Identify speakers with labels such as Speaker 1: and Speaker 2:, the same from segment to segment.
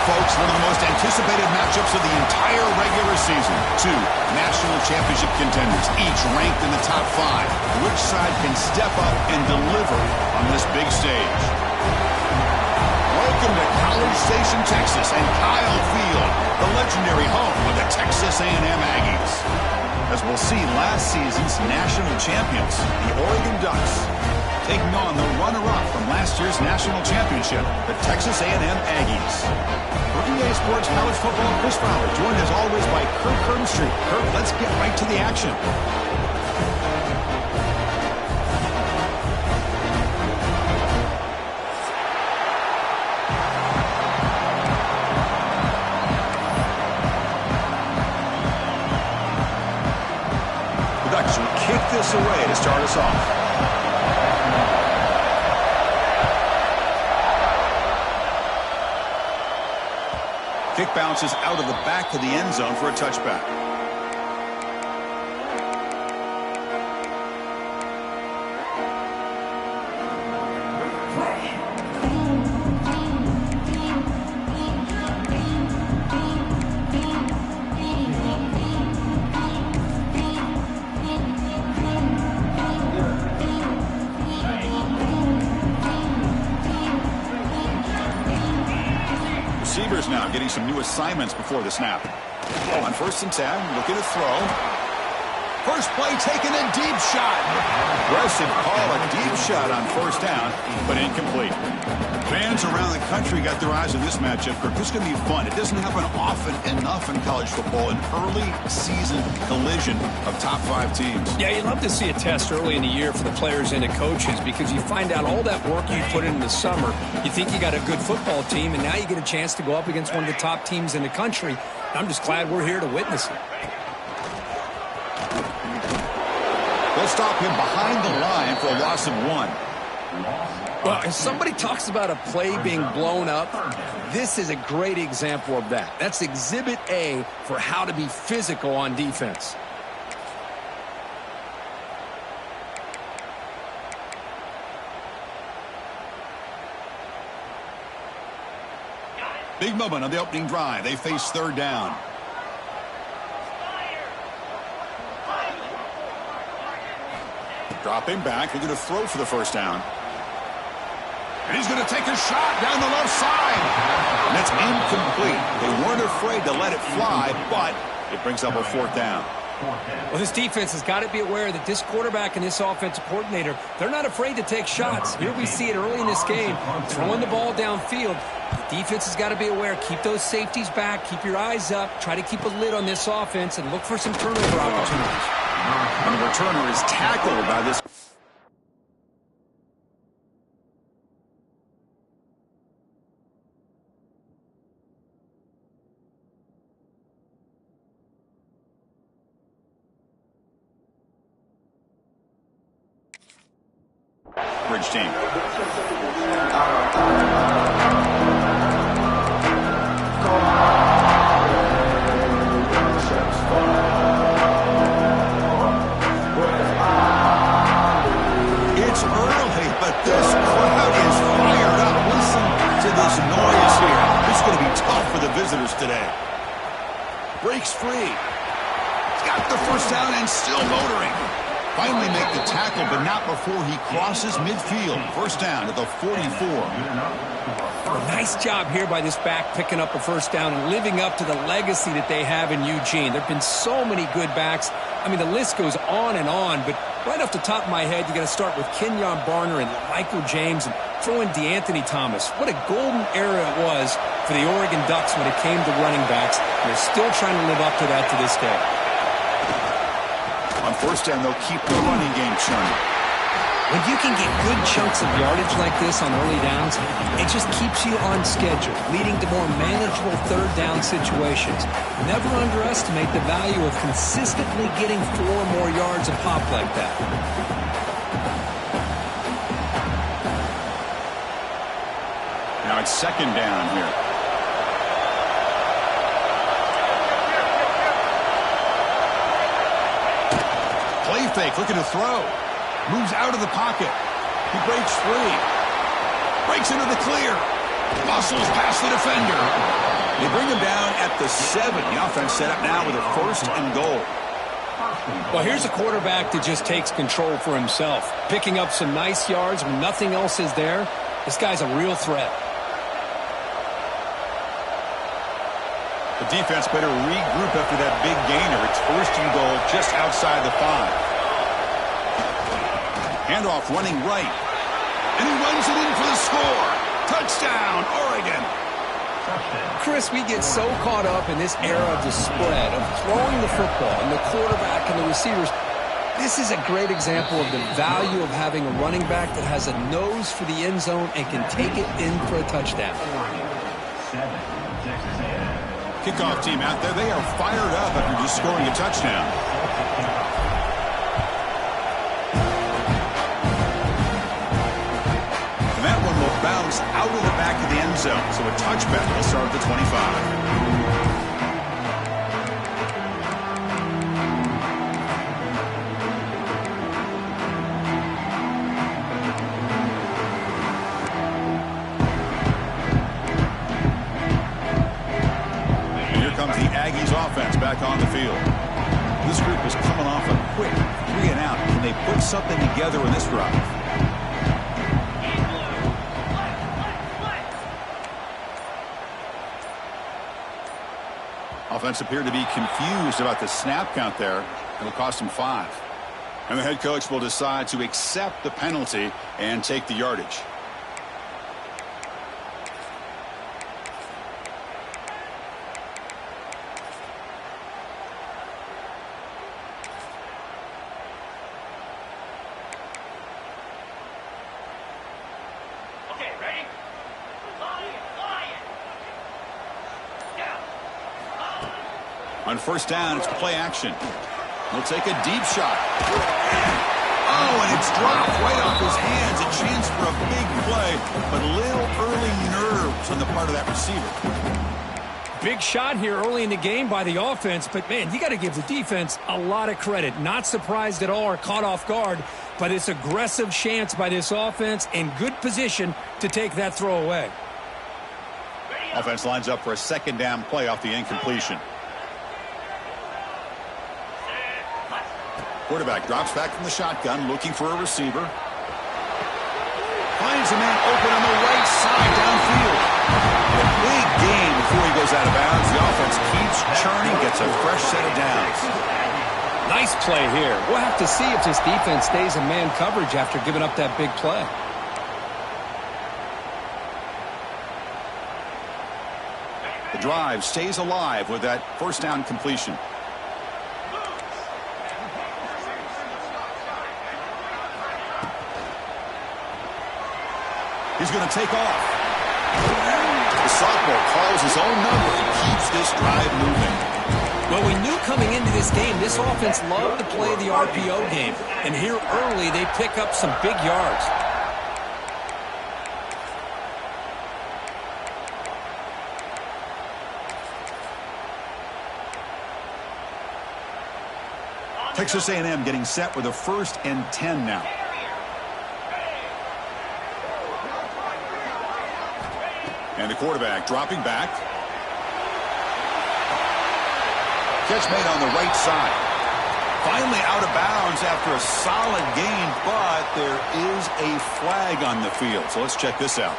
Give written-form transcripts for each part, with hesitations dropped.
Speaker 1: folks, one of the most anticipated matchups of the entire regular season. Two national championship contenders, each ranked in the top 5. Which side can step up and deliver on this big stage? Welcome to College Station, Texas, and Kyle Field, the legendary home of the Texas A&M Aggies. As we'll see, last season's national champions, the Oregon Ducks, taking on the runner-up from last year's national championship, the Texas A&M Aggies. For EA Sports College Football, Chris Fowler, joined as always by Kirk Herbstreit. Kirk, let's get right to the action. The Ducks will kick this away to start us off. Kick bounces out of the back of the end zone for a touchback. Receivers now getting some new assignments before the snap. On 1st and 10, looking to throw. First play taken, a deep shot. Aggressive call, a deep shot on 1st down, but incomplete. Fans around the country got their eyes on this matchup. Kirk, this is going to be fun. It doesn't happen often enough in college football, an early season collision of top 5 teams.
Speaker 2: Yeah, you love to see a test early in the year for the players and the coaches because you find out all that work you put in the summer. You think you got a good football team, and now you get a chance to go up against one of the top teams in the country. I'm just glad we're here to witness it.
Speaker 1: They'll stop him behind the line for a loss of 1.
Speaker 2: Well, if somebody talks about a play being blown up, this is a great example of that. That's Exhibit A for how to be physical on defense.
Speaker 1: Big moment on the opening drive. They face 3rd down. Dropping back. They're going to throw for the 1st down. And he's going to take a shot down the left side. And that's incomplete. They weren't afraid to let it fly, but it brings up a 4th down.
Speaker 2: Well, this defense has got to be aware that this quarterback and this offensive coordinator, they're not afraid to take shots. Here we see it early in this game, throwing the ball downfield. The defense has got to be aware. Keep those safeties back. Keep your eyes up. Try to keep a lid on this offense and look for some turnover opportunities.
Speaker 1: And the returner is tackled by this. Bridge team. It's early, but this crowd is fired up. Listen to this noise here. It's going to be tough for the visitors today. Breaks free. He's got the 1st down and still motoring. Finally make the tackle, but not before he crosses midfield. 1st down at the 44.
Speaker 2: Nice job here by this back picking up a 1st down and living up to the legacy that they have in Eugene. There have been so many good backs. I mean, the list goes on, but right off the top of my head, you got to start with Kenyon Barner and Michael James and throw in DeAnthony Thomas. What a golden era it was for the Oregon Ducks when it came to running backs. They're still trying to live up to that to this day.
Speaker 1: On 1st down, they'll keep the running game churning.
Speaker 2: When you can get good chunks of yardage like this on early downs, it just keeps you on schedule, leading to more manageable 3rd down situations. Never underestimate the value of consistently getting 4 or more yards a pop like that.
Speaker 1: Now it's 2nd down here. Play fake, looking to throw. Moves out of the pocket. He breaks free. Breaks into the clear. Loss Whistles past the defender. They bring him down at the 7. The offense set up now with a 1st and goal.
Speaker 2: Well, here's a quarterback that just takes control for himself, picking up some nice yards when nothing else is there. This guy's a real threat.
Speaker 1: The defense better regroup after that big gainer. It's 1st and goal just outside the 5. Handoff running right. And he runs it in for the score. Touchdown, Oregon.
Speaker 2: Chris, we get so caught up in this era of the spread, of throwing the football and the quarterback and the receivers. This is a great example of the value of having a running back that has a nose for the end zone and can take it in for a touchdown.
Speaker 1: Kickoff team out there, they are fired up after just scoring a touchdown. And that one will bounce out of the back of the end zone, so a touchback will start at the 25. Offense back on the field. This group is coming off a quick 3-and-out. Can they put something together in this drive? Offense appeared to be confused about the snap count there. It'll cost them 5. And the head coach will decide to accept the penalty and take the yardage. On 1st down, it's play action. He'll take a deep shot. Oh, and it's dropped right off his hands. A chance for a big play, but little early nerves on the part of that receiver.
Speaker 2: Big shot here early in the game by the offense, but, man, you got to give the defense a lot of credit. Not surprised at all or caught off guard, but it's aggressive chance by this offense and good position to take that throw away.
Speaker 1: Offense lines up for a 2nd down play off the incompletion. Quarterback drops back from the shotgun, looking for a receiver. Finds a man open on the right side downfield. A big gain before he goes out of bounds. The offense keeps churning, gets a fresh set of downs.
Speaker 2: Nice play here. We'll have to see if this defense stays in man coverage after giving up that big play.
Speaker 1: The drive stays alive with that 1st down completion. He's going to take off. The sophomore calls his own number and keeps this drive moving.
Speaker 2: Well, we knew coming into this game, this offense loved to play the RPO game. And here early, they pick up some big yards.
Speaker 1: Texas A&M getting set with a 1st and 10 now. And the quarterback dropping back. Catch made on the right side. Finally out of bounds after a solid gain, but there is a flag on the field. So let's check this out.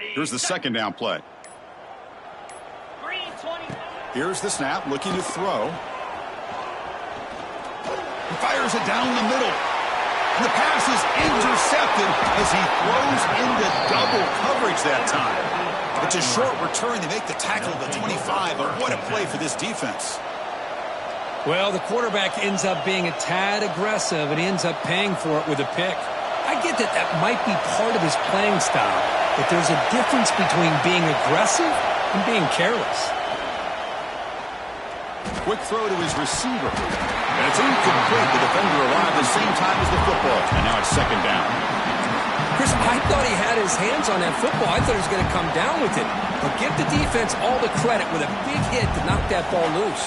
Speaker 1: Here's the second down play. Here's the snap, looking to throw. He fires it down the middle. And the pass is intercepted as he throws into double coverage that time. It's a short return. They make the tackle at the 25, but what a play for this defense.
Speaker 2: Well, the quarterback ends up being a tad aggressive and ends up paying for it with a pick. I get that that might be part of his playing style, but there's a difference between being aggressive and being careless.
Speaker 1: Quick throw to his receiver. And it's incomplete. The defender arrived at the same time as the football. And now it's second down.
Speaker 2: Chris, I thought he had his hands on that football. I thought he was going to come down with it. But give the defense all the credit with a big hit to knock that ball loose.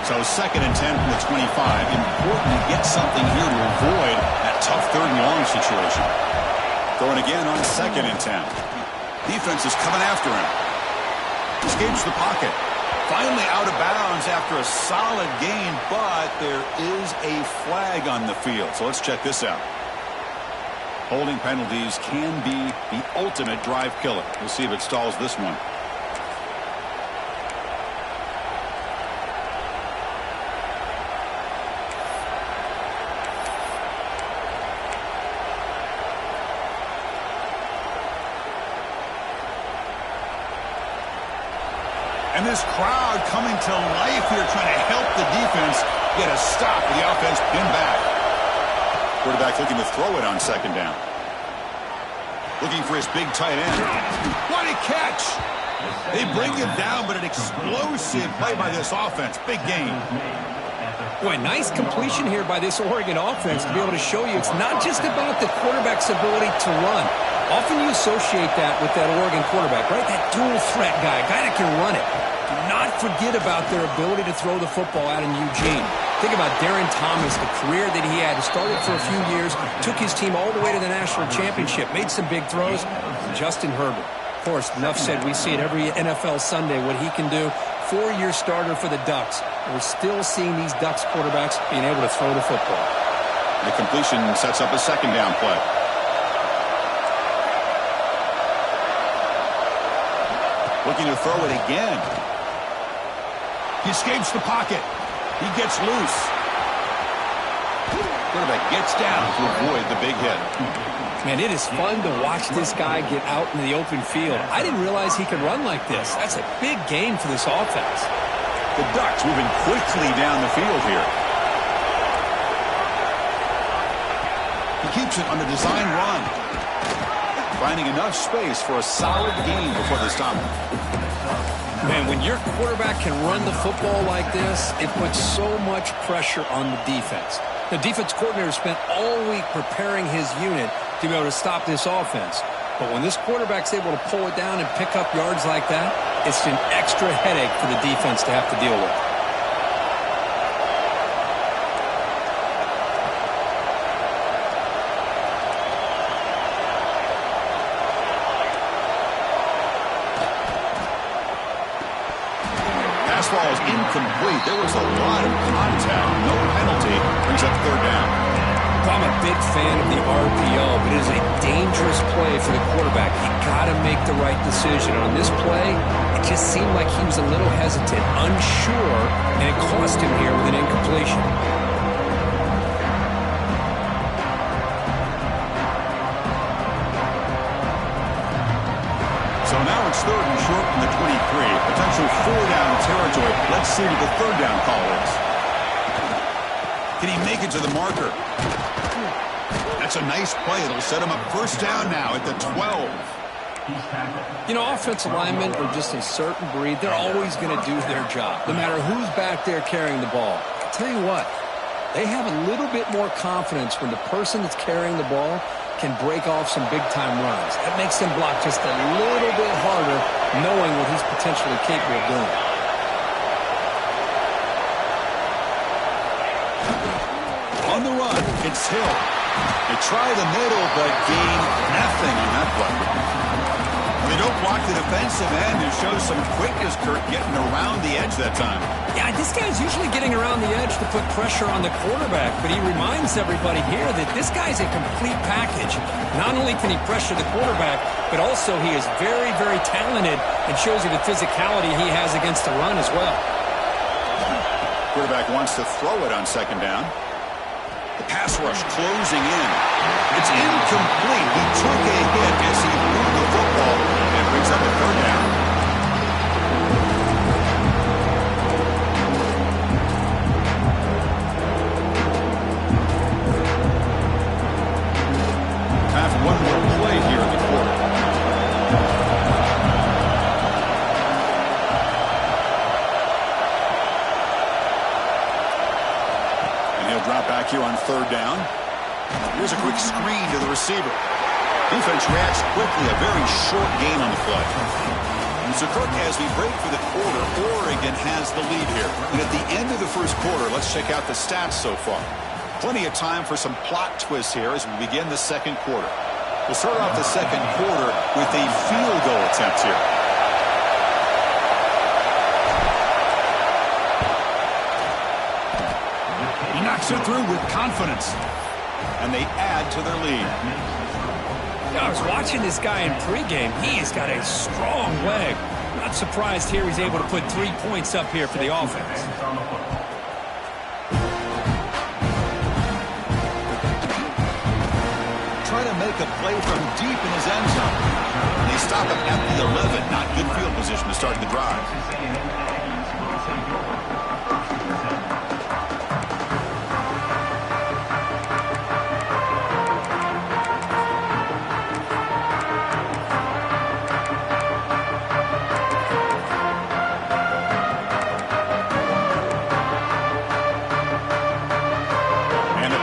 Speaker 1: So second and 10 from the 25. Important to get something here to avoid that tough third and long situation. Going again on second and 10. Defense is coming after him. Escapes the pocket. Finally out of bounds after a solid gain, but there is a flag on the field. So let's check this out. Holding penalties can be the ultimate drive killer. We'll see if it stalls this one. And this crowd coming to life here, trying to help the defense get a stop with the offense pinned back. Quarterback looking to throw it on second down. Looking for his big tight end. What a catch! They bring him down, but an explosive play by this offense. Big gain.
Speaker 2: Boy, nice completion here by this Oregon offense to be able to show you it's not just about the quarterback's ability to run. Often you associate that with that Oregon quarterback, right? That dual threat guy, a guy that can run it. Do not forget about their ability to throw the football out in Eugene. Think about Darren Thomas, the career that he had. He started for a few years, took his team all the way to the national championship, made some big throws. Justin Herbert. Of course, enough said, we see it every NFL Sunday what he can do. 4-year starter for the Ducks. We're still seeing these Ducks quarterbacks being able to throw the football.
Speaker 1: The completion sets up a second down play. Looking to throw it again. He escapes the pocket. He gets loose. Quarterback gets down to avoid the big hit.
Speaker 2: Man, it is fun to watch this guy get out in the open field. I didn't realize he could run like this. That's a big gain for this offense.
Speaker 1: The Ducks moving quickly down the field here. He keeps it on the design run. Finding enough space for a solid gain before they stop him.
Speaker 2: Man, when your quarterback can run the football like this, it puts so much pressure on the defense. The defense coordinator spent all week preparing his unit to be able to stop this offense. But when this quarterback's able to pull it down and pick up yards like that, it's an extra headache for the defense to have to deal with.
Speaker 1: Ball is incomplete. There was a lot of contact. No penalty. Brings up third down.
Speaker 2: I'm a big fan of the RPO, but it is a dangerous play for the quarterback. You got to make the right decision. On this play, it just seemed like he was a little hesitant, unsure, and it cost him here with an incompletion.
Speaker 1: So now it's third and short from the 23. Potential four-down territory. Let's see what the third down call is. Can he make it to the marker? That's a nice play. It'll set him up first down now at the 12.
Speaker 2: You know, offensive linemen are just a certain breed. They're always going to do their job, no matter who's back there carrying the ball. I'll tell you what, they have a little bit more confidence when the person that's carrying the ball can break off some big-time runs. That makes them block just a little bit harder, knowing what he's potentially capable of doing.
Speaker 1: On the run, it's Hill. They try the middle, but gain nothing on that play. They don't block the defensive end and show some quickness, Kirk, getting around the edge that time.
Speaker 2: Yeah, this guy's usually getting around the edge to put pressure on the quarterback, but he reminds everybody here that this guy's a complete package. Not only can he pressure the quarterback, but also he is very, very talented and shows you the physicality he has against the run as well.
Speaker 1: Quarterback wants to throw it on second down. The pass rush closing in. It's incomplete. He took a hit as he threw the football and brings up a third down. Have one more play here in the quarter. Drop back here on third down. Here's a quick screen to the receiver. Defense reacts quickly. A very short gain on the play. And so, Kirk, as we break for the quarter, Oregon has the lead here. And at the end of the first quarter, let's check out the stats so far. Plenty of time for some plot twists here as we begin the second quarter. We'll start off the second quarter with a field goal attempt here. Knocks it through with confidence. And they add to their lead.
Speaker 2: I was watching this guy in pregame. He's got a strong leg. Not surprised here he's able to put 3 points up here for the offense.
Speaker 1: Trying to make a play from deep in his end zone. They stop him at the 11. Not good field position to start the drive.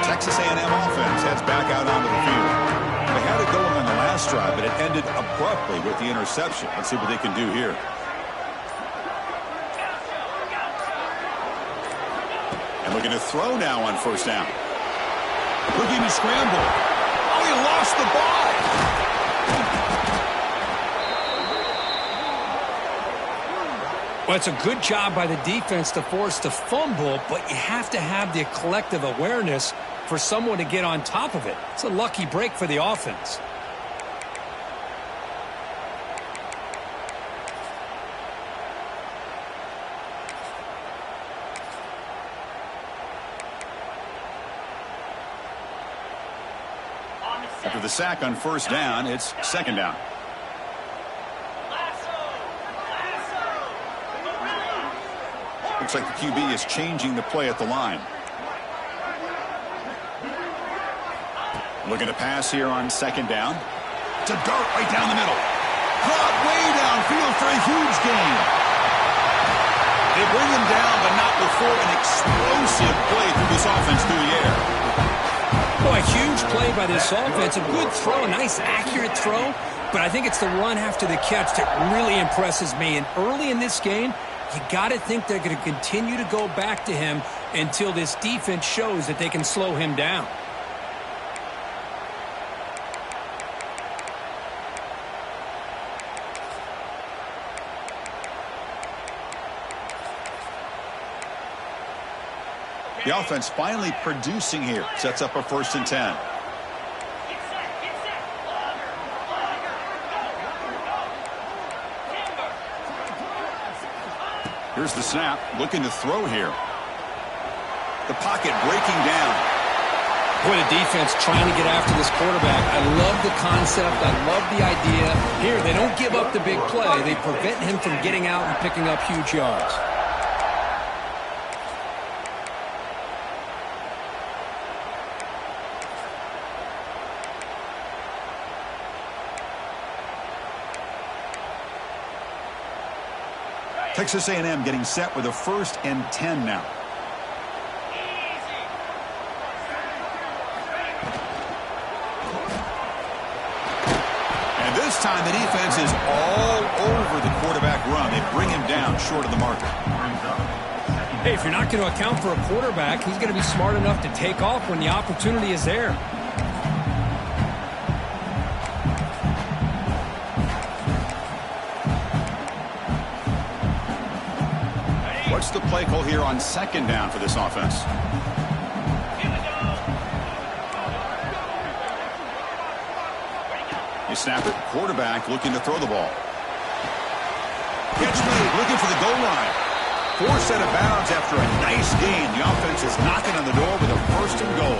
Speaker 1: Texas A&M offense heads back out onto the field. They had it going on the last drive, but it ended abruptly with the interception. Let's see what they can do here. And looking to throw now on first down. Looking to scramble. Oh, he lost the ball.
Speaker 2: Well, it's a good job by the defense to force the fumble, but you have to have the collective awareness for someone to get on top of it. It's a lucky break for the offense.
Speaker 1: After the sack on first down, it's second down. Looks like the QB is changing the play at the line. Looking to pass here on second down. It's a dart right down the middle. Caught way downfield for a huge gain. They bring him down, but not before an explosive play through this offense through the air.
Speaker 2: Boy, a huge play by this offense. A good throw, a nice accurate throw. But I think it's the run after the catch that really impresses me. And early in this game, you got to think they're going to continue to go back to him until this defense shows that they can slow him down.
Speaker 1: The offense finally producing here. Sets up a 1st and 10. Here's the snap. Looking to throw here. The pocket breaking down.
Speaker 2: Boy, the defense trying to get after this quarterback. I love the concept. I love the idea. Here, they don't give up the big play. They prevent him from getting out and picking up huge yards.
Speaker 1: Texas A&M getting set with a 1st and 10 now. And this time the defense is all over the quarterback run. They bring him down short of the marker.
Speaker 2: Hey, if you're not going to account for a quarterback, he's going to be smart enough to take off when the opportunity is there.
Speaker 1: What's the play call here on second down for this offense? You snap it. Quarterback looking to throw the ball. Catch made, looking for the goal line. Forced out of bounds after a nice gain. The offense is knocking on the door with a first and goal.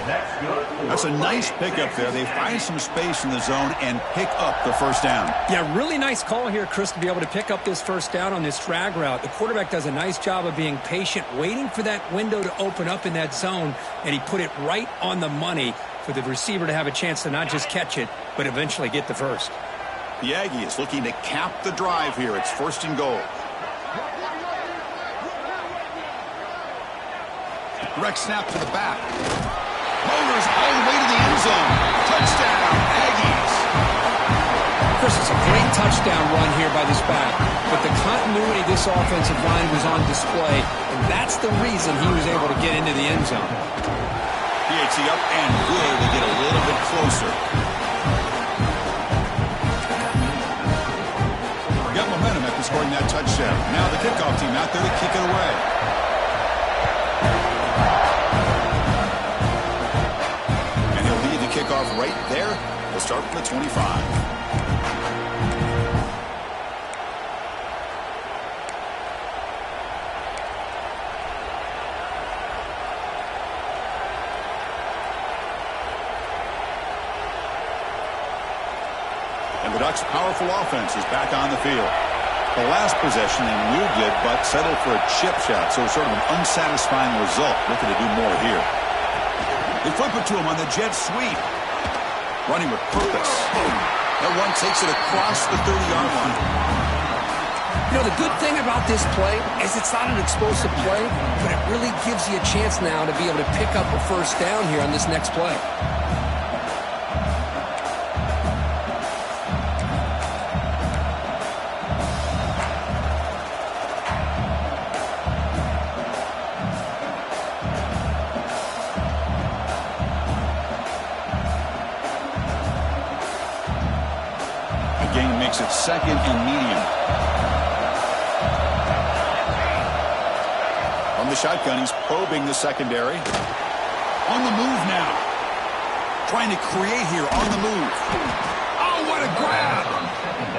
Speaker 1: That's a nice pickup there. They find some space in the zone and pick up the first down.
Speaker 2: Yeah, really nice call here, Chris, to be able to pick up this first down on this drag route. The quarterback does a nice job of being patient, waiting for that window to open up in that zone, and he put it right on the money for the receiver to have a chance to not just catch it, but eventually get the first.
Speaker 1: The Aggies looking to cap the drive here. It's first and goal. Direct snap to the back. Motors all the way to the end zone. Touchdown, Aggies.
Speaker 2: Chris, it's a great touchdown run here by this back, but the continuity of this offensive line was on display, and that's the reason he was able to get into the end zone.
Speaker 1: PHC up and good to get a little bit closer. Got momentum after scoring that touchdown. Now the kickoff team out there to kick it away. Kickoff right there. We'll start from the 25. And the Ducks' powerful offense is back on the field. The last possession they moved it, but settled for a chip shot, so sort of an unsatisfying result. Looking to do more here. They flip it to him on the jet sweep. Running with purpose. That one takes it across the 30-yard line.
Speaker 2: You know, the good thing about this play is it's not an explosive play, but it really gives you a chance now to be able to pick up a first down here on this next play.
Speaker 1: Makes it second and medium. From the shotgun, he's probing the secondary. On the move now. Trying to create here on the move. Oh, what a grab!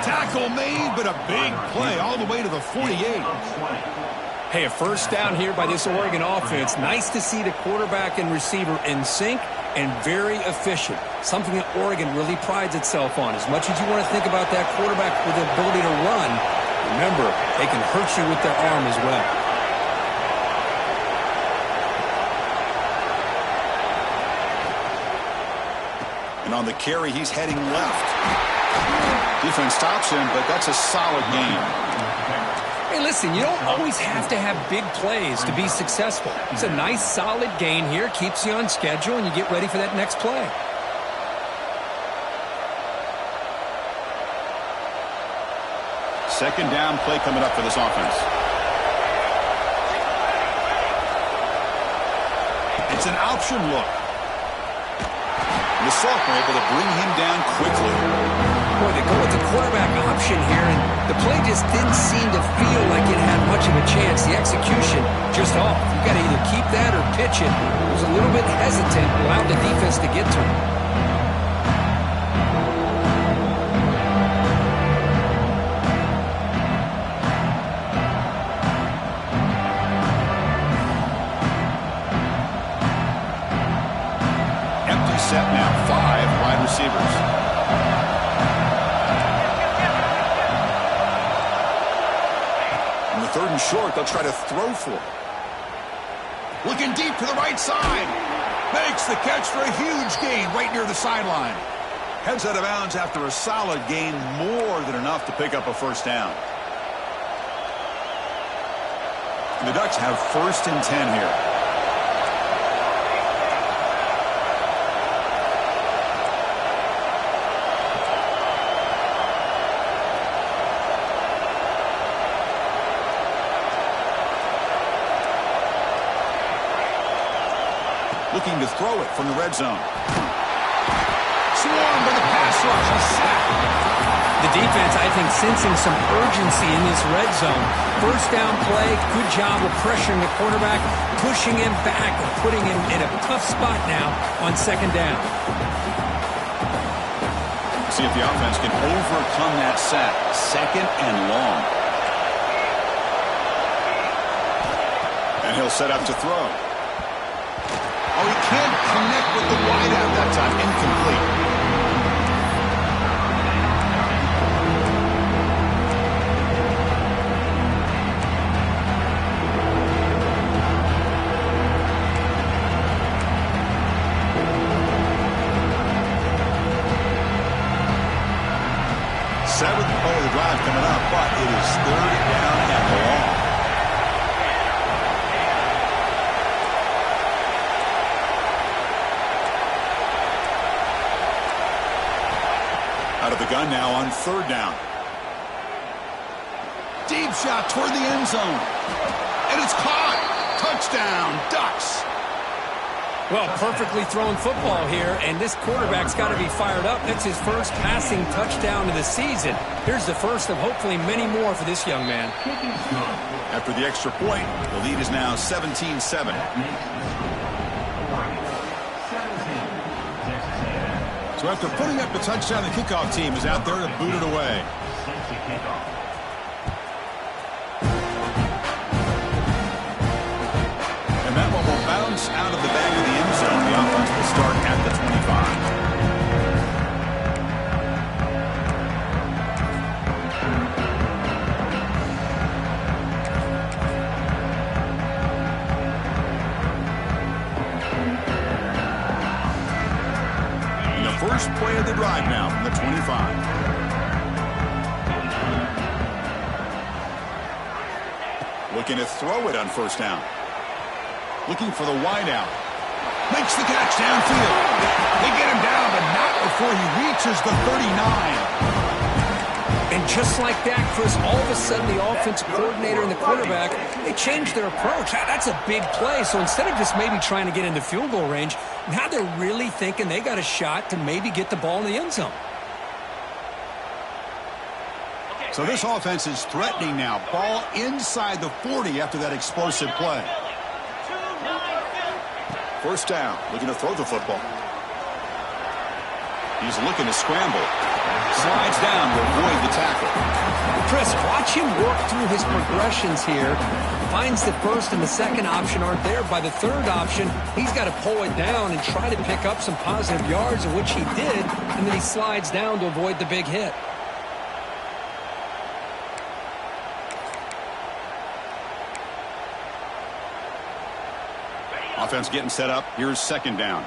Speaker 1: Tackle made, but a big play all the way to the 48.
Speaker 2: Hey, a first down here by this Oregon offense. Nice to see the quarterback and receiver in sync and very efficient. Something that Oregon really prides itself on. As much as you want to think about that quarterback with the ability to run, remember, they can hurt you with their arm as well.
Speaker 1: And on the carry, he's heading left. Defense stops him, but that's a solid gain.
Speaker 2: Hey, listen, you don't always have to have big plays to be successful. It's a nice, solid gain here, keeps you on schedule, and you get ready for that next play.
Speaker 1: Second down play coming up for this offense. It's an option look. The sophomore able to bring him down quickly.
Speaker 2: Boy, they go with the quarterback option here, and the play just didn't seem to feel like it had much of a chance. The execution just off. You got to either keep that or pitch it. It was a little bit hesitant, allowed the defense to get to him.
Speaker 1: Empty set now, 5 wide receivers. Third and short, they'll try to throw for it. Looking deep to the right side. Makes the catch for a huge gain right near the sideline. Heads out of bounds after a solid gain, more than enough to pick up a first down. And the Ducks have first and 10 here. Looking to throw it from the red zone. Swarmed by the pass rush. A sack.
Speaker 2: The The defense, I think, sensing some urgency in this red zone. First down play, good job of pressuring the quarterback, pushing him back, and putting him in a tough spot now on second down.
Speaker 1: See if the offense can overcome that sack. Second and long. And he'll set up to throw. Oh, he can't connect with the wideout that time. Incomplete. Seventh play of the drive coming up, but it is third down and long. Out of the gun now on third down. Deep shot toward the end zone. And it's caught. Touchdown, Ducks.
Speaker 2: Well, perfectly thrown football here, and this quarterback's got to be fired up. That's his first passing touchdown of the season. Here's the first of hopefully many more for this young man.
Speaker 1: After the extra point, the lead is now 17-7. So after putting up a touchdown, the kickoff team is out there to boot it away. And that one will bounce out of the back of the end zone. The offense will start at the 25. First play of the drive now from the 25. Looking to throw it on first down. Looking for the wideout. Makes the catch downfield. They get him down, but not before he reaches the 39.
Speaker 2: And just like that, Chris, all of a sudden the offensive coordinator and the quarterback, they changed their approach. That's a big play. So instead of just maybe trying to get into field goal range, now they're really thinking they got a shot to maybe get the ball in the end zone.
Speaker 1: So this offense is threatening now. Ball inside the 40 after that explosive play. First down, looking to throw the football. He's looking to scramble. Slides down to avoid the tackle.
Speaker 2: Chris, watch him work through his progressions here. Finds the first and the second option aren't there. By the third option, he's got to pull it down and try to pick up some positive yards, of which he did, and then he slides down to avoid the big hit.
Speaker 1: Offense getting set up. Here's second down.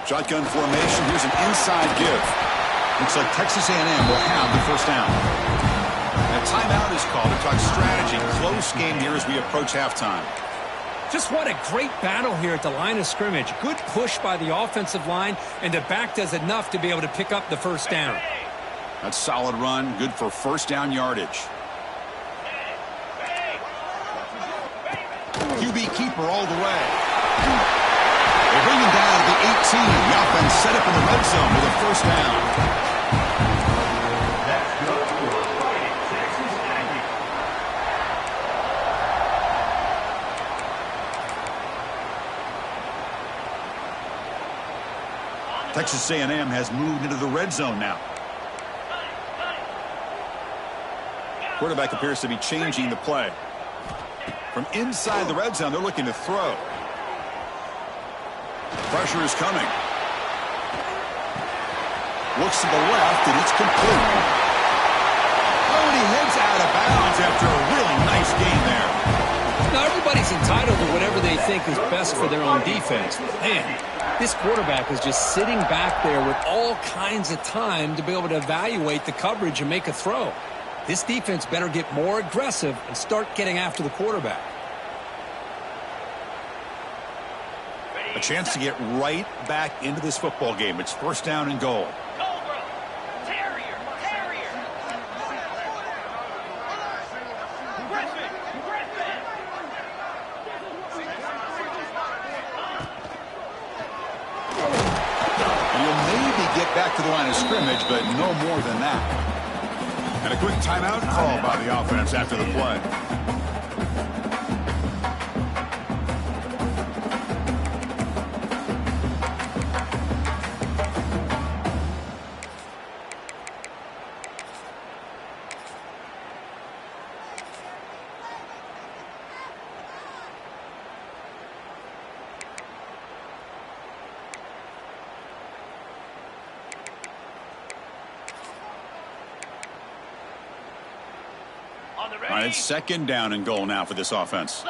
Speaker 1: Shotgun formation. Here's an inside give. Looks like Texas A&M will have the first down. A timeout is called to talk strategy. Close game here as we approach halftime.
Speaker 2: Just what a great battle here at the line of scrimmage. Good push by the offensive line, and the back does enough to be able to pick up the first down.
Speaker 1: That's solid run. Good for first down yardage. QB keeper all the way. They bring him down to the 18. The offense set up in the red zone with a first down. Texas A&M has moved into the red zone now. Quarterback appears to be changing the play. From inside the red zone, they're looking to throw. Pressure is coming. Looks to the left, and it's complete. Oh, and he heads out of bounds after a really nice gain there.
Speaker 2: Now, everybody's entitled to whatever they think is best for their own defense. Man, this quarterback is just sitting back there with all kinds of time to be able to evaluate the coverage and make a throw. This defense better get more aggressive and start getting after the quarterback.
Speaker 1: A chance to get right back into this football game. It's first down and goal. back to the line of scrimmage, but no more than that. And a quick timeout called by the offense after the play. All right, it's second down and goal now for this offense.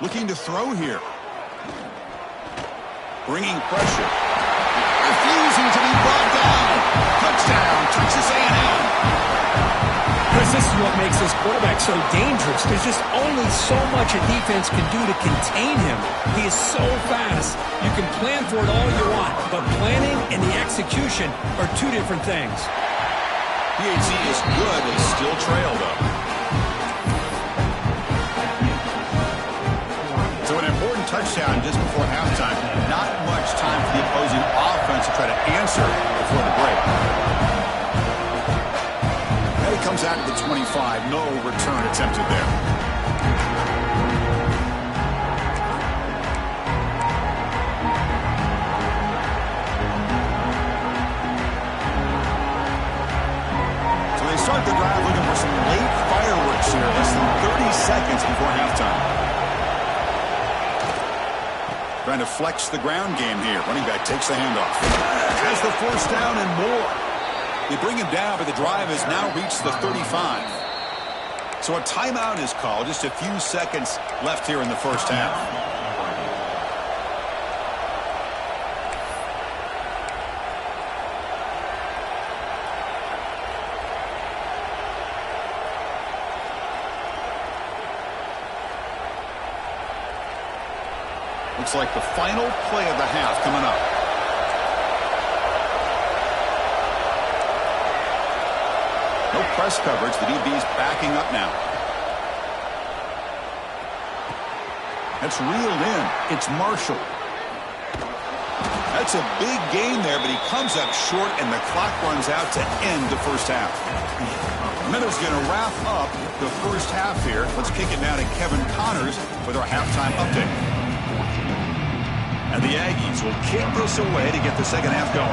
Speaker 1: Looking to throw here. Bringing pressure. Refusing to be brought down. Touchdown, Texas A&M.
Speaker 2: Chris, this is what makes this quarterback so dangerous. There's just only so much a defense can do to contain him. He is so fast. You can plan for it all you want, but planning and the execution are two different things.
Speaker 1: PAT is good. They still trail, though. So an important touchdown just before halftime. Not much time for the opposing offense to try to answer before the break. And he comes out to the 25. No return attempted there. Start the drive looking for some late fireworks here. Less than 30 seconds before halftime. Trying to flex the ground game here. Running back takes the handoff. Has the first down and more. They bring him down, but the drive has now reached the 35. So a timeout is called. Just a few seconds left here in the first half. Looks like the final play of the half coming up. No press coverage. The DB's backing up now. That's reeled in. It's Marshall. That's a big gain there, but he comes up short, and the clock runs out to end the first half. Meadows going to wrap up the first half here. Let's kick it now to Kevin Connors with our halftime update. And the Aggies will kick this away to get the second half going.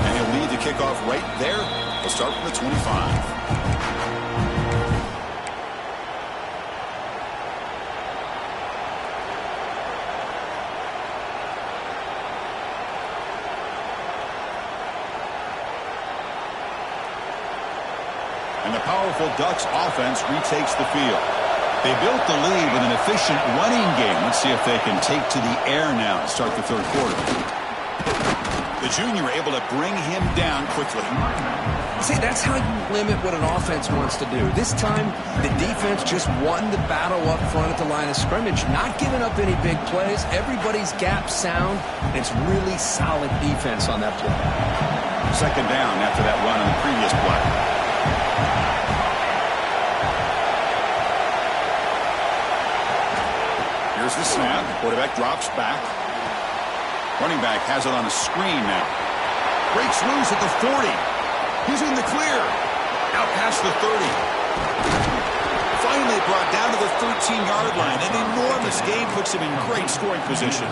Speaker 1: And he'll lead the kickoff right there. We'll start from the 25. And the powerful Ducks offense retakes the field. They built the lead with an efficient running game. Let's see if they can take to the air now to start the third quarter. The junior able to bring him down quickly.
Speaker 2: See, that's how you limit what an offense wants to do. This time, the defense just won the battle up front at the line of scrimmage, not giving up any big plays. Everybody's gap sound, and it's really solid defense on that play.
Speaker 1: Second down after that run on the previous play. Here's the snap. Quarterback drops back. Running back has it on a screen now. Breaks loose at the 40. He's in the clear. Out past the 30. Finally brought down to the 13-yard line. An enormous gain puts him in great scoring position.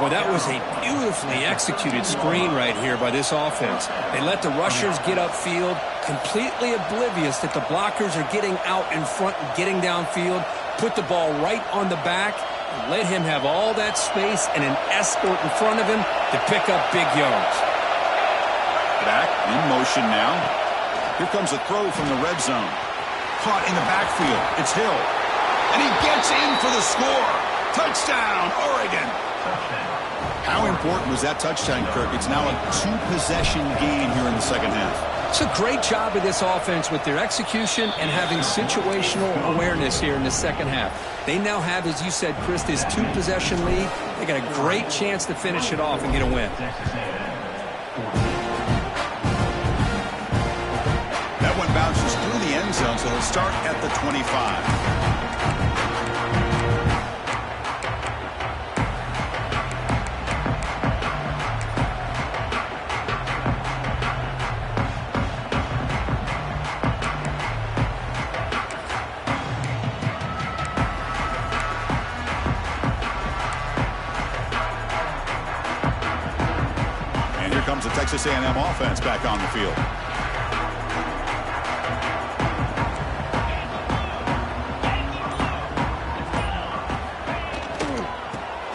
Speaker 2: Well, that was a beautifully executed screen right here by this offense. They let the rushers get upfield, completely oblivious that the blockers are getting out in front and getting downfield, put the ball right on the back, and let him have all that space and an escort in front of him to pick up big yards.
Speaker 1: Back in motion now. Here comes a throw from the red zone. Caught in the backfield. It's Hill. And he gets in for the score. Touchdown, Oregon. How important was that touchdown, Kirk? It's now a two-possession game here in the second half.
Speaker 2: It's a great job of this offense with their execution and having situational awareness here in the second half. They now have, as you said, Chris, this two-possession lead. They got a great chance to finish it off and get a win.
Speaker 1: That one bounces through the end zone, so he'll start at the 25. Comes the Texas A&M offense back on the field.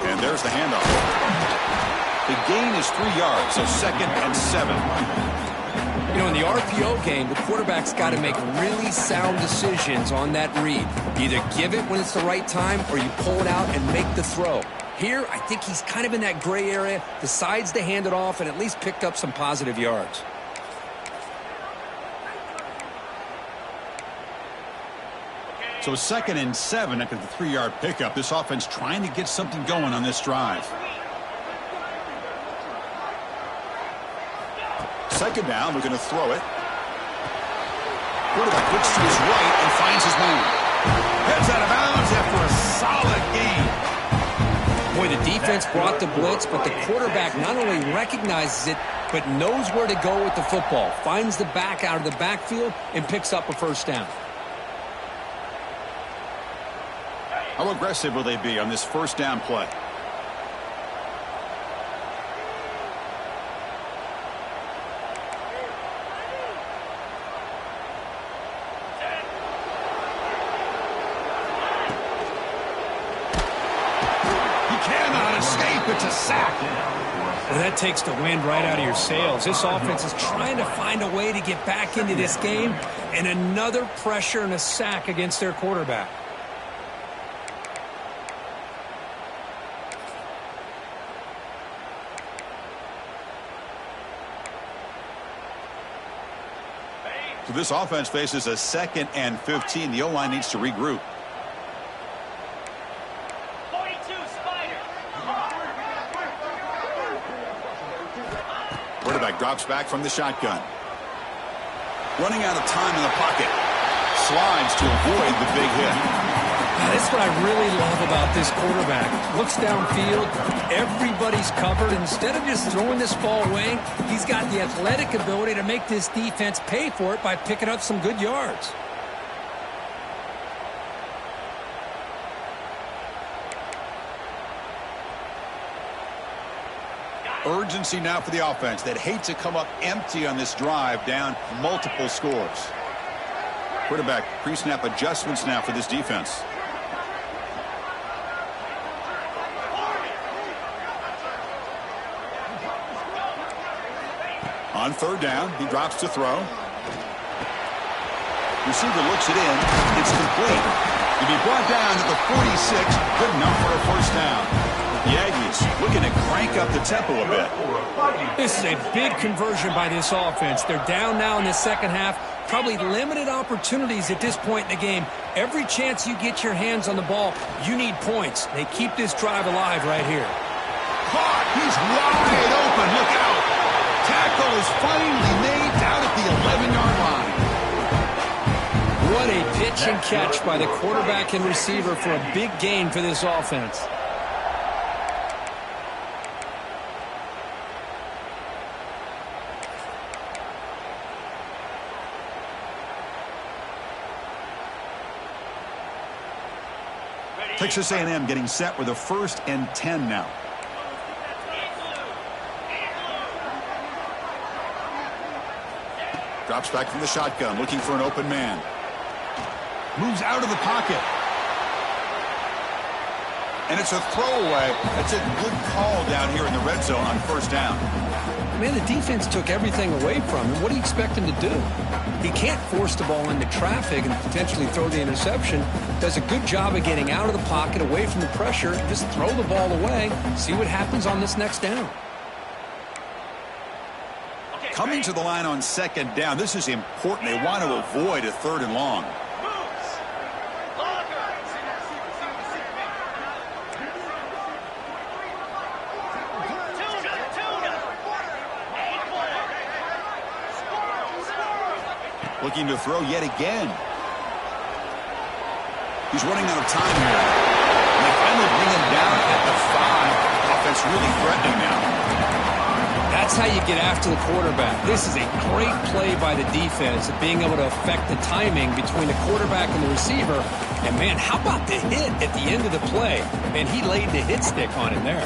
Speaker 1: And there's the handoff. The gain is 3 yards, so 2nd and 7.
Speaker 2: You know, in the RPO game, the quarterback's got to make really sound decisions on that read. You either give it when it's the right time or you pull it out and make the throw. Here, I think he's kind of in that gray area, decides to hand it off, and at least picked up some positive yards.
Speaker 1: So 2nd and 7 after the 3-yard pickup. This offense trying to get something going on this drive. 2nd down, we're going to throw it. Quarterback looks to his right and finds his man. Heads out of bounds after a solid gain.
Speaker 2: Boy, the defense brought the blitz, but the quarterback not only recognizes it, but knows where to go with the football. Finds the back out of the backfield and picks up a 1st down.
Speaker 1: How aggressive will they be on this 1st down play? It's a sack.
Speaker 2: Well, that takes the wind right out of your sails. This offense is trying to find a way to get back into this game, and another pressure and a sack against their quarterback.
Speaker 1: So this offense faces a 2nd and 15. The O-line needs to regroup. Quarterback drops back from the shotgun. Running out of time in the pocket. Slides to avoid the big hit.
Speaker 2: Now, that's what I really love about this quarterback. Looks downfield. Everybody's covered. Instead of just throwing this ball away, he's got the athletic ability to make this defense pay for it by picking up some good yards.
Speaker 1: Urgency now for the offense that hate to come up empty on this drive, down multiple scores. Quarterback pre-snap adjustments now for this defense. On 3rd down, he drops to throw. Receiver looks it in. It's complete. To be brought down to the 46, good enough for a 1st down. The Aggies looking to crank up the tempo a bit.
Speaker 2: This is a big conversion by this offense. They're down now in the 2nd half. Probably limited opportunities at this point in the game. Every chance you get your hands on the ball, you need points. They keep this drive alive right here.
Speaker 1: Caught. He's wide open. Look out. Tackle is finally made down at the 11-yard line.
Speaker 2: What a pitch and catch by the quarterback and receiver for a big gain for this offense.
Speaker 1: Texas A&M getting set with a 1st and 10 now. Drops back from the shotgun, looking for an open man. Moves out of the pocket. And it's a throwaway. That's a good call down here in the red zone on 1st down.
Speaker 2: Man, the defense took everything away from him. What do you expect him to do? He can't force the ball into traffic and potentially throw the interception. Does a good job of getting out of the pocket, away from the pressure. Just throw the ball away. See what happens on this next down.
Speaker 1: Coming to the line on 2nd down. This is important. They want to avoid a 3rd and long. Looking to throw yet again. He's running out of time here. And they finally bring him down at the 5. Offense really threatening now.
Speaker 2: That's how you get after the quarterback. This is a great play by the defense of being able to affect the timing between the quarterback and the receiver. And, man, how about the hit at the end of the play? And he laid the hit stick on him there.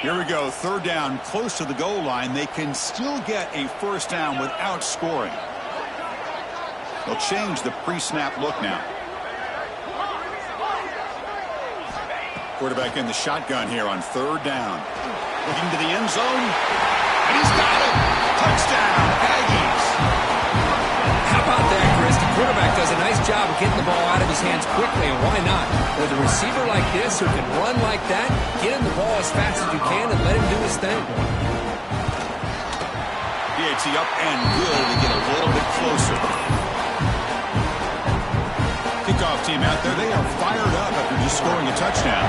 Speaker 1: Here we go, third down, close to the goal line. They can still get a first down without scoring. They'll change the pre-snap look now. Quarterback in the shotgun here on third down. Looking to the end zone. And he's got it. Touchdown, Aggies.
Speaker 2: How about that, Chris? The quarterback does a nice job of getting the ball out of his hands quickly, and why not? With a receiver like this who can run like that, get him the ball as fast as you can and let him do his thing.
Speaker 1: PAT up and good to get a little bit closer. Kickoff team out there, they are fired up after just scoring a touchdown.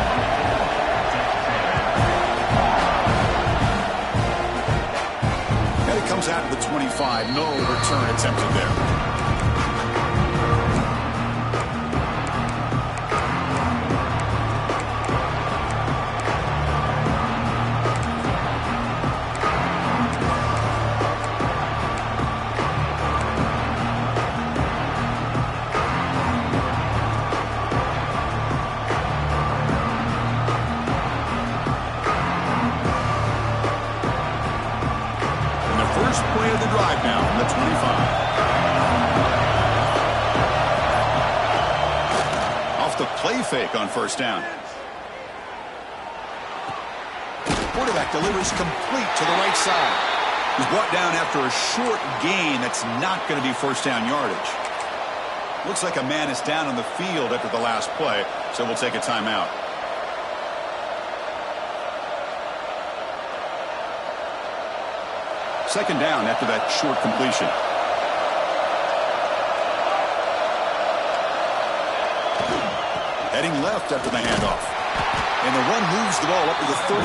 Speaker 1: And it comes out of the 25. No return attempted there. Fake on first down. Quarterback delivers complete to the right side. He's brought down after a short gain. That's not going to be first down yardage. Looks like a man is down on the field after the last play, so we'll take a timeout. Second down after that short completion. Heading left after the handoff. And the run moves the ball up to the 33.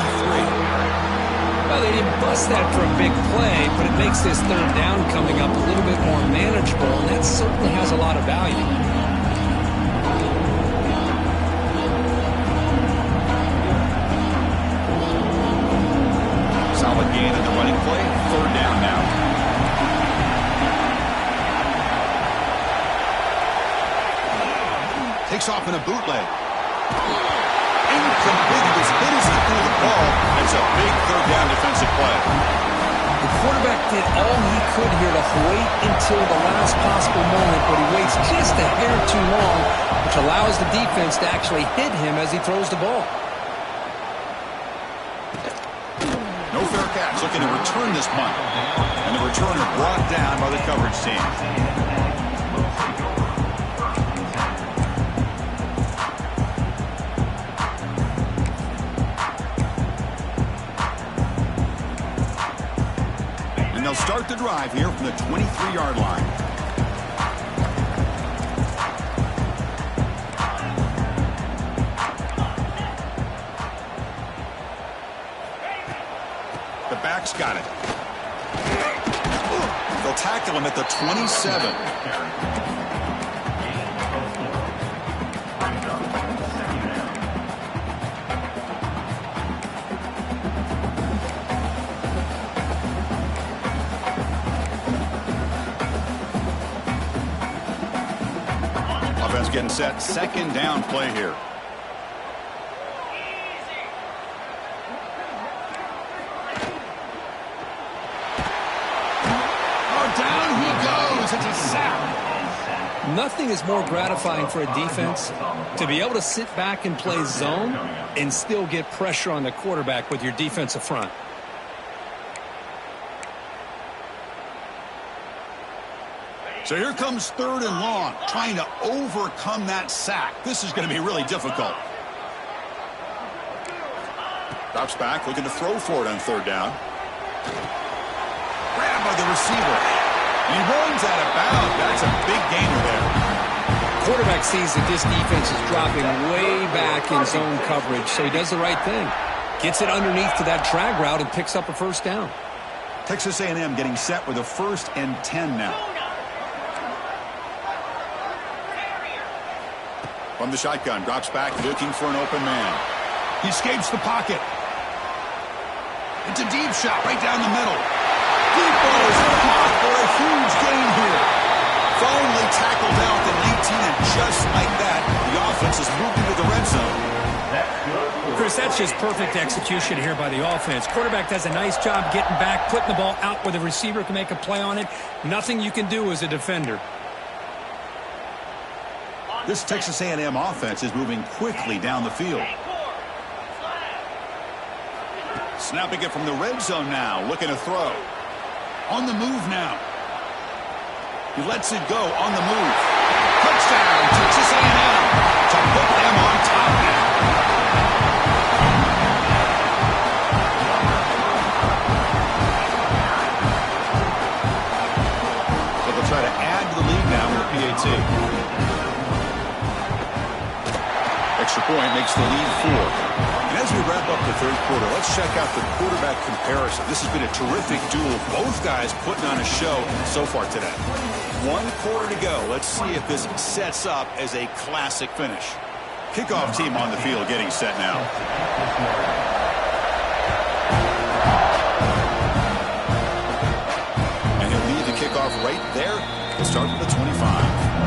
Speaker 2: Well, they didn't bust that for a big play, but it makes this third down coming up a little bit more manageable, and that certainly has a lot of value.
Speaker 1: Solid gain in the running play. Third down now. Takes off in a bootleg. Incomplete. As good as he threw the ball, it's a big third down defensive play.
Speaker 2: The quarterback did all he could here to wait until the last possible moment, but he waits just a hair too long, which allows the defense to actually hit him as he throws the ball.
Speaker 1: No fair catch. Looking to return this punt. And the returner brought down by the coverage team. They'll start the drive here from the 23-yard line. The back's got it. They'll tackle him at the 27. Getting set, second down play here. Oh, down he goes. It's a sack.
Speaker 2: Nothing is more gratifying for a defense to be able to sit back and play zone and still get pressure on the quarterback with your defensive front.
Speaker 1: So here comes third and long, trying to overcome that sack. This is going to be really difficult. Drops back, looking to throw for it on third down. Grabbed by the receiver. He runs out of bounds. That's a big gainer there.
Speaker 2: Quarterback sees that this defense is dropping way back in zone coverage, so he does the right thing. Gets it underneath to that drag route and picks up a first down.
Speaker 1: Texas A&M getting set with a 1st and 10 now. From the shotgun, drops back looking for an open man. He escapes the pocket. It's a deep shot right down the middle. Deep ball is caught for a huge gain here. Finally tackled out at 19, and just like that, the offense has moved into the red zone.
Speaker 2: Chris, that's just perfect execution here by the offense. Quarterback does a nice job getting back, putting the ball out where the receiver can make a play on it. Nothing you can do as a defender.
Speaker 1: This Texas A&M offense is moving quickly down the field. Snapping it from the red zone now, looking to throw. On the move now. He lets it go on the move. Touchdown, Texas A&M, to put them on top now. So they'll try to add to the lead now with the PAT. Extra point makes the lead 4. And as we wrap up the third quarter, let's check out the quarterback comparison. This has been a terrific duel. Both guys putting on a show so far today. 1 quarter to go. Let's see if this sets up as a classic finish. Kickoff team on the field getting set now. And he'll lead the kickoff right there. He'll start with the 25.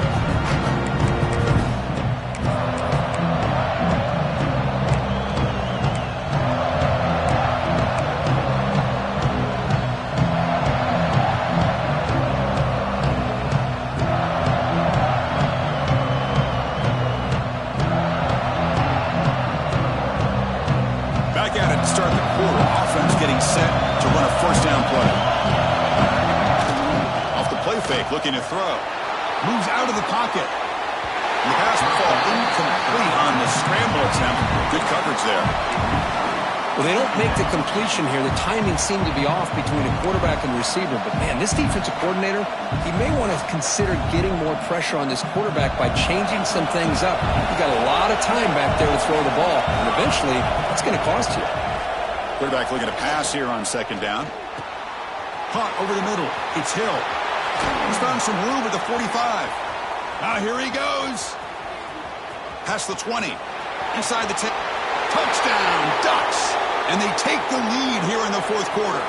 Speaker 1: Start the quarter. Offense getting set to run a first down play. Off the play fake, looking to throw. Moves out of the pocket. The pass will fall incomplete on the scramble attempt. Good coverage there.
Speaker 2: Well, they don't make the completion here. The timing seemed to be off between a quarterback and receiver. But, man, this defensive coordinator, he may want to consider getting more pressure on this quarterback by changing some things up. He got a lot of time back there to throw the ball. And eventually, that's going to cost you.
Speaker 1: Quarterback looking to pass here on 2nd down. Caught over the middle. It's Hill. He's found some room at the 45. Now here he goes. Past the 20. Inside the 10. Touchdown, Ducks. And they take the lead here in the 4th quarter.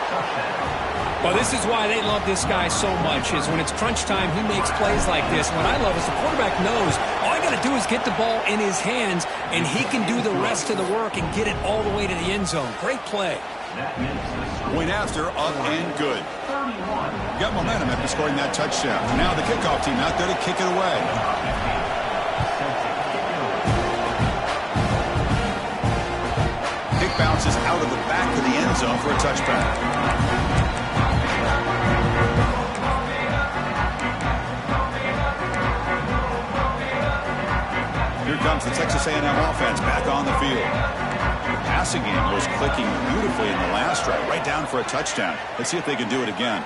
Speaker 2: Well, this is why they love this guy so much, is when it's crunch time, he makes plays like this. What I love is the quarterback knows all I got to do is get the ball in his hands, and he can do the rest of the work and get it all the way to the end zone. Great play.
Speaker 1: Point after, up and good. Got momentum after scoring that touchdown. Now the kickoff team out there to kick it away. Kick bounces out of the back of the end zone for a touchback. Here comes the Texas A&M offense back on the field. The passing game was clicking beautifully in the last drive, right down for a touchdown. Let's see if they can do it again.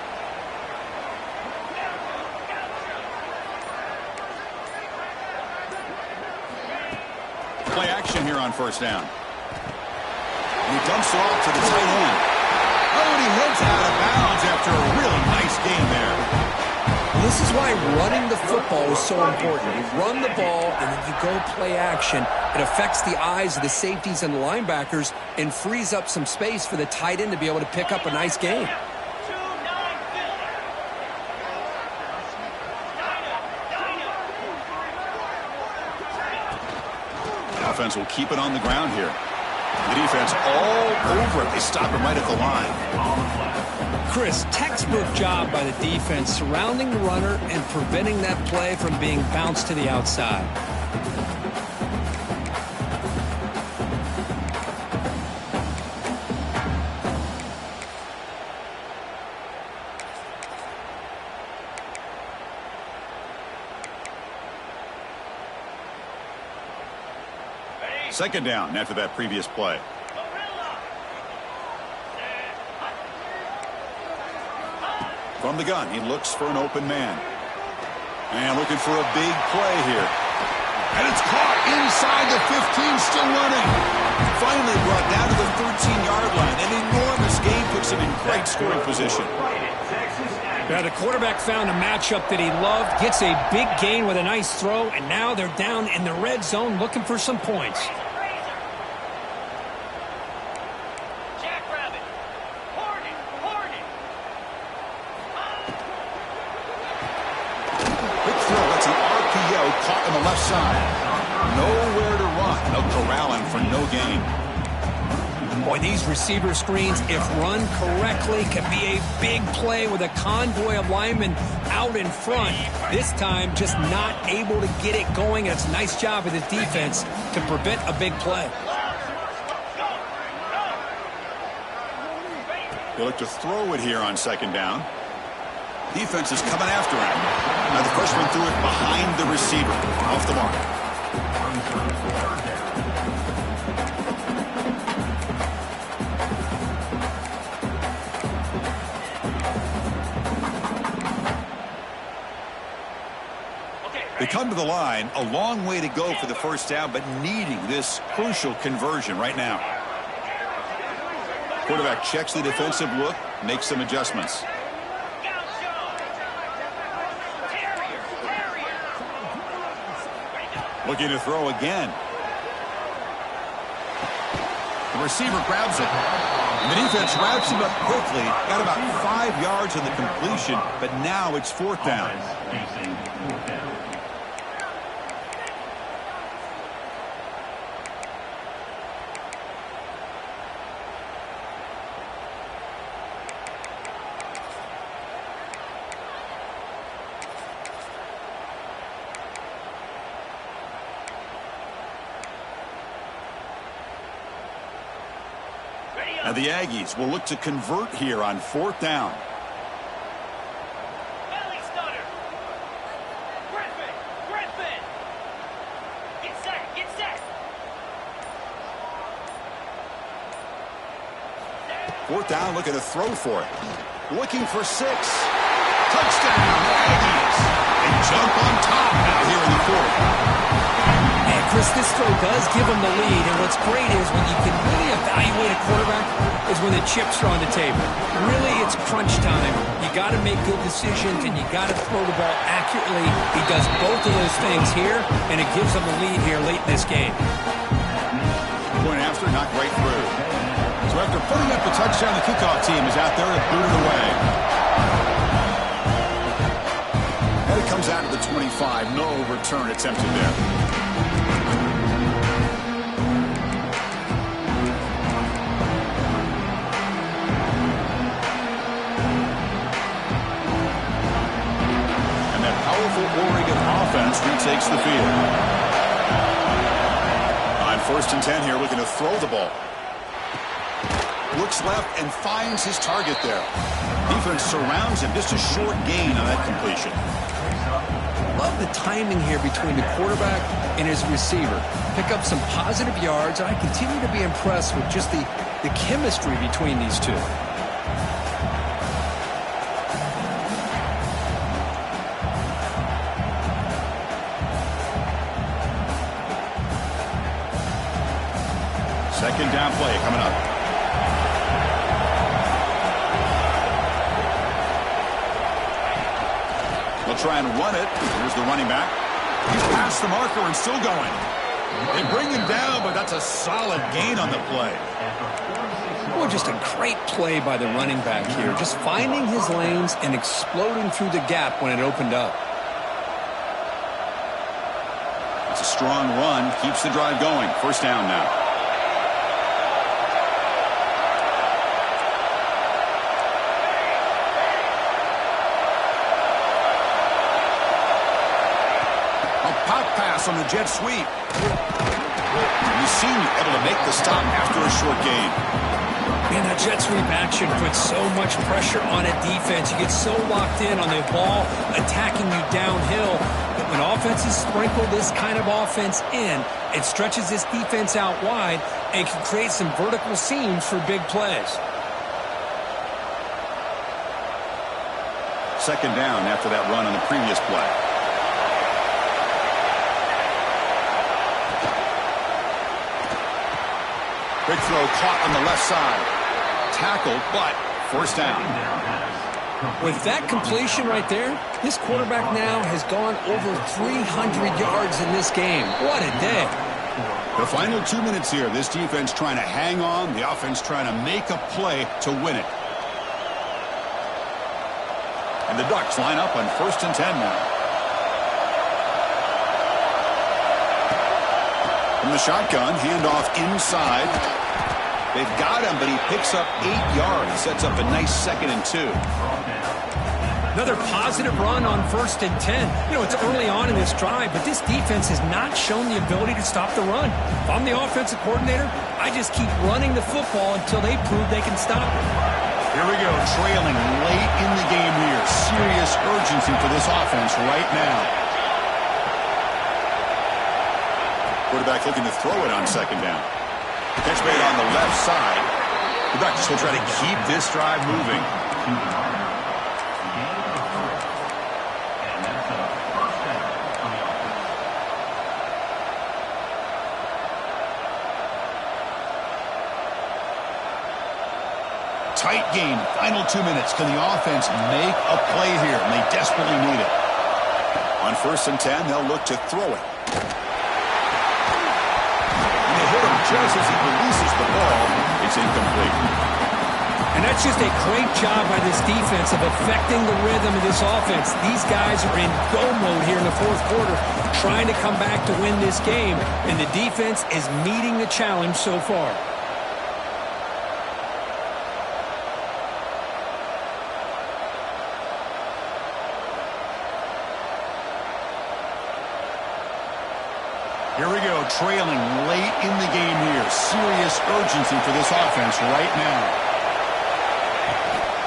Speaker 1: Play action here on 1st down. And he dumps it off to the tight end. Oh, and he heads out of bounds after a really nice game there.
Speaker 2: This is why running the football is so important. You run the ball, and then you go play action. It affects the eyes of the safeties and the linebackers and frees up some space for the tight end to be able to pick up a nice game.
Speaker 1: The offense will keep it on the ground here. The defense all over it. They stop him right at the line.
Speaker 2: Chris, textbook job by the defense surrounding the runner and preventing that play from being bounced to the outside.
Speaker 1: Second down after that previous play. From the gun, he looks for an open man. And looking for a big play here. And it's caught inside the 15, still running. Finally brought down to the 13-yard line. An enormous gain puts him in great scoring position.
Speaker 2: Yeah, the quarterback found a matchup that he loved, gets a big gain with a nice throw, and now they're down in the red zone looking for some points.
Speaker 1: Big throw. That's an RPO caught on the left side. Nowhere to run. They'll corral him for no gain.
Speaker 2: Boy, these receiver screens, if run correctly, can be a big play with a convoy of linemen out in front. This time, just not able to get it going. It's a nice job of the defense to prevent a big play.
Speaker 1: They look to throw it here on second down. Defense is coming after him. Now the freshman threw it behind the receiver. Off the mark. They come to the line, a long way to go for the first down, but needing this crucial conversion right now. Quarterback checks the defensive look, makes some adjustments. Looking to throw again. The receiver grabs it. And the defense wraps him up quickly. Got about 5 yards on the completion, but now it's fourth down. Now the Aggies will look to convert here on fourth down.
Speaker 3: Get set.
Speaker 1: Fourth down, looking to throw for it. Looking for 6. Touchdown, Aggies. They jump on top now here in the fourth.
Speaker 2: And Chris, this throw does give them the lead, and what's great is when you can really evaluate a quarterback is when the chips are on the table. Really, it's crunch time. You got to make good decisions, and you got to throw the ball accurately. He does both of those things here, and it gives them the lead here late in this game.
Speaker 1: Point after, not right through. So after putting up the touchdown, the kickoff team is out there to boot it away. And it comes out of the 25. No return attempted there. And that powerful Oregon offense retakes the field. On 1st and 10 here, looking to throw the ball. Looks left and finds his target there. Defense surrounds him. Just a short gain on that completion.
Speaker 2: Love the timing here between the quarterback and his receiver. Pick up some positive yards, and I continue to be impressed with just the chemistry between these two.
Speaker 1: Second down play coming up. They'll try and run it. Here's the running back. He's past the marker and still going. They bring him down, but that's a solid gain on the play.
Speaker 2: Boy, just a great play by the running back here. Just finding his lanes and exploding through the gap when it opened up.
Speaker 1: It's a strong run. Keeps the drive going. First down now. On the jet sweep. He's seen able to make the stop after a short gain.
Speaker 2: Man, that jet sweep action puts so much pressure on a defense. You get so locked in on the ball attacking you downhill. But when offenses sprinkle this kind of offense in, it stretches this defense out wide and can create some vertical seams for big plays.
Speaker 1: Second down after that run on the previous play. Quick throw caught on the left side. Tackled, but first down.
Speaker 2: With that completion right there, this quarterback now has gone over 300 yards in this game. What a day.
Speaker 1: The final 2 minutes here. This defense trying to hang on. The offense trying to make a play to win it. And the Ducks line up on 1st and 10 now. From the shotgun, handoff inside. They've got him, but he picks up 8 yards. Sets up a nice 2nd and 2.
Speaker 2: Another positive run on 1st and 10. You know, it's early on in this drive, but this defense has not shown the ability to stop the run. If I'm the offensive coordinator, I just keep running the football until they prove they can stop it.
Speaker 1: Here we go, trailing late in the game here. Serious urgency for this offense right now. Quarterback looking to throw it on 2nd down. Catch made on the left side. The Ducks will try to keep this drive moving. Tight game, final 2 minutes. Can the offense make a play here? And they desperately need it. On 1st and 10, they'll look to throw it. And they hit him just as he releases the ball. It's incomplete.
Speaker 2: And that's just a great job by this defense of affecting the rhythm of this offense. These guys are in go mode here in the 4th quarter, trying to come back to win this game. And the defense is meeting the challenge so far.
Speaker 1: Here we go, trailing late in the game here. Serious urgency for this offense right now.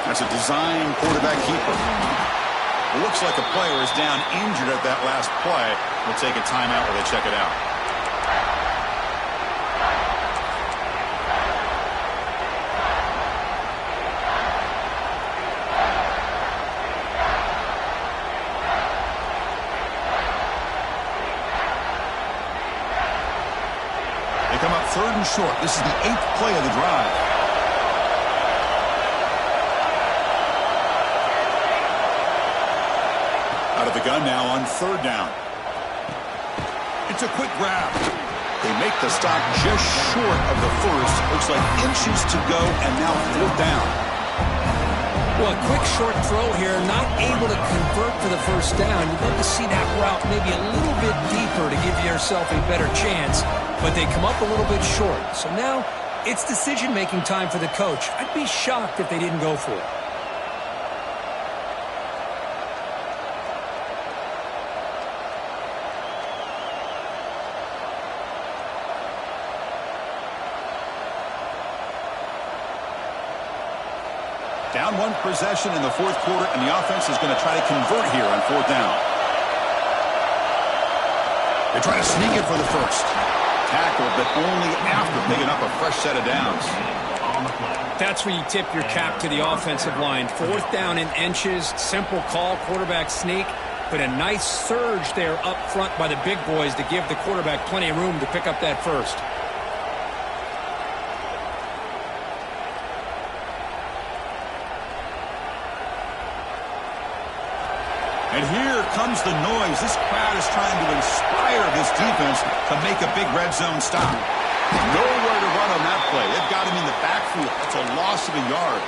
Speaker 1: That's a design quarterback keeper. It looks like a player is down injured at that last play. We'll take a timeout while they check it out. Come up 3rd and short. This is the 8th play of the drive. Out of the gun now on 3rd down. It's a quick grab. They make the stop just short of the first. Looks like inches to go, and now 4th down.
Speaker 2: Well, a quick short throw here, not able to convert for the first down. You'd love to see that route maybe a little bit deeper to give yourself a better chance, but they come up a little bit short. So now it's decision-making time for the coach. I'd be shocked if they didn't go for it.
Speaker 1: Down 1 possession in the 4th quarter, and the offense is going to try to convert here on 4th down. They try to sneak it for the first. Tackle, but only after picking up a fresh set of downs.
Speaker 2: That's where you tip your cap to the offensive line. 4th down in inches, simple call, quarterback sneak, but a nice surge there up front by the big boys to give the quarterback plenty of room to pick up that first.
Speaker 1: And here comes the noise. This crowd is trying to inspire this defense to make a big red zone stop. Nowhere to run on that play. They've got him in the backfield. That's a loss of a yard.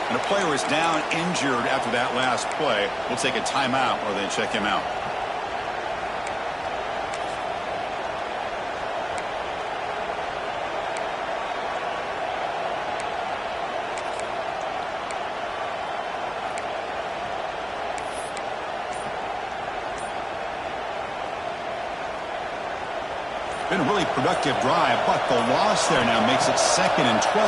Speaker 1: And a player is down injured after that last play. We'll take a timeout or they check him out. Been a really productive drive, but the loss there now makes it 2nd and 12.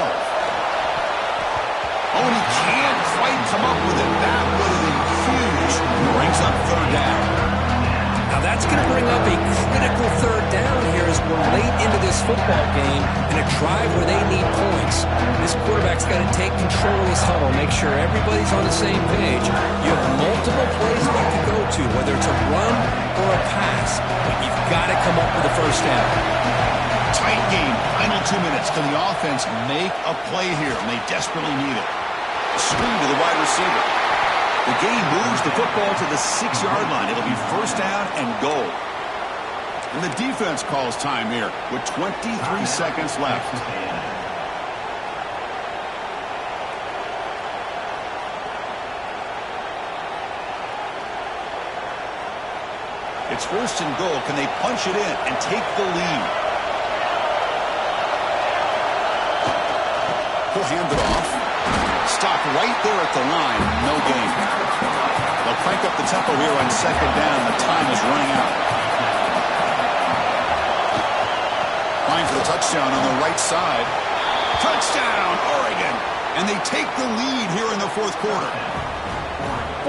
Speaker 1: Oh, and he can't quite come up with it. That would have been huge. Brings up 3rd down.
Speaker 2: Now that's going to bring up a critical 3rd down here as we're late into this football game in a drive where they need points. This quarterback's got to take control of this huddle, make sure everybody's on the same page. You have multiple plays that you can go to, whether it's a run or a pass, but you've got to come up with the first down.
Speaker 1: Tight game. Final 2 minutes. Can the offense make a play here? And they desperately need it. Screen to the wide receiver. The game moves the football to the 6-yard line. It'll be first down and goal. And the defense calls time here with 23 seconds left. It's first and goal. Can they punch it in and take the lead? He'll hand it off. Stopped right there at the line. No gain. They'll crank up the tempo here on second down. The time is running out. Line for the touchdown on the right side. Touchdown, Oregon. And they take the lead here in the fourth quarter.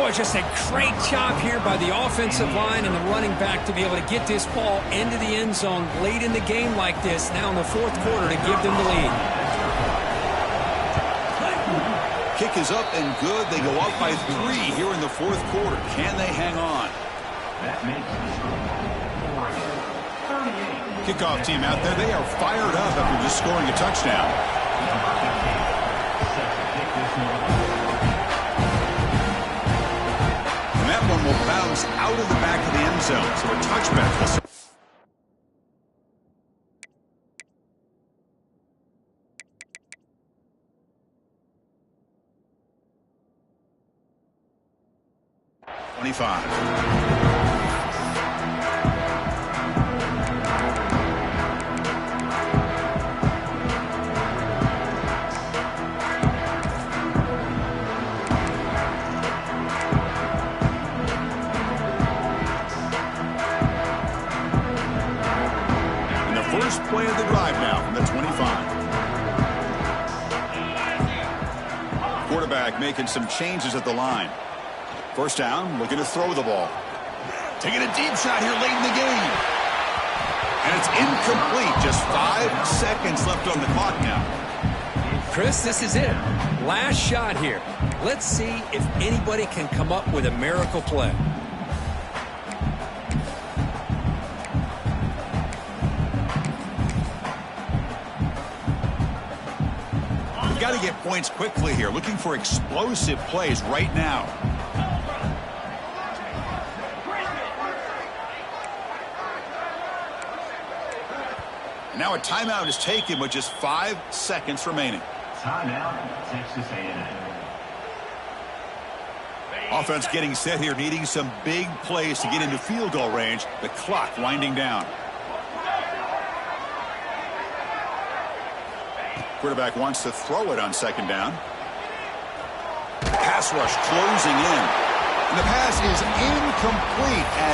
Speaker 2: Boy, just a great job here by the offensive line and the running back to be able to get this ball into the end zone late in the game like this, now in the fourth quarter, to give them the lead.
Speaker 1: Kick is up and good. They go up by 3 here in the fourth quarter. Can they hang on? Kickoff team out there, they are fired up after just scoring a touchdown. And that one will bounce out of the back of the end zone, so a touchback. 25. And the first play of the drive now from the 25. Quarterback making some changes at the line. First down, looking to throw the ball. Taking a deep shot here late in the game. And it's incomplete. Just 5 seconds left on the clock now.
Speaker 2: Chris, this is it. Last shot here. Let's see if anybody can come up with a miracle play.
Speaker 1: We've got to get points quickly here. Looking for explosive plays right now. Now a timeout is taken with just 5 seconds remaining.
Speaker 4: Timeout, Texas A&M.
Speaker 1: Offense getting set here, needing some big plays to get into field goal range. The clock winding down. Quarterback wants to throw it on second down. Pass rush closing in. And the pass is incomplete as